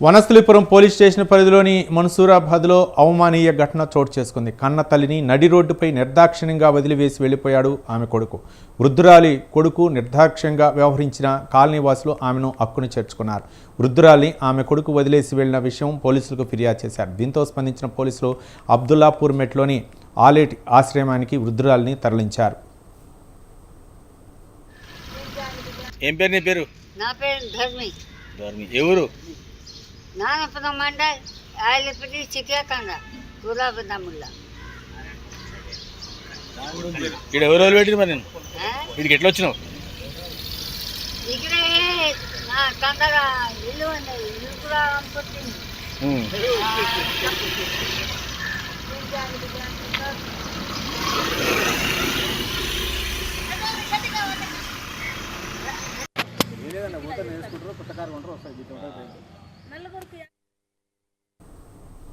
Vanasthalipuram police station పరిధిలోని మన్సూరాబాద్లో అవమానీయ ఘటన చోటు చేసుకుంది. కన్న తల్లిని నడి రోడ్డుపై నిర్దాక్షిణ్యంగా వదిలివేసి వెళ్లిపోయాడు ఆమె కొడుకు. వృద్ధురాలి కొడుకు నిర్దాక్ష్యంగా వ్యవహరించిన కాలనీవాసులు ఆమెను హక్కును చేర్చుకున్నారు. వృద్ధురాలిని ఆమె కొడుకు వదిలేసి వెళ్లిన విషయం పోలీసులకు ఫిర్యాదు చేశారు. దీంతో స్పందించిన పోలీసులు అబ్దుల్లాపూర్ మెట్లోని ఆలేట్ ఆశ్రమానికి వృద్ధురాలిని తరలించారు. ఏం పేరు నీ పేరు? నా పేరు ధర్మి. ఎవరు? నానపద మండల్ ఆయిలపల్లి చికియాకండ గులాబదముల్లా. ఇక్కడ ఎవరు పెట్టిరు మరి? నేను ఇక్కడికి ఎట్లా వచ్చినావు? ఇక్కడే నా కందర ఇల్లు ఉంది, ఇల్లు కూడా అమ్ముతుంది. ఏదైనా పోతే నేర్చుకుంటారు, కొత్త కారు కొంటారు, వస్తాయి.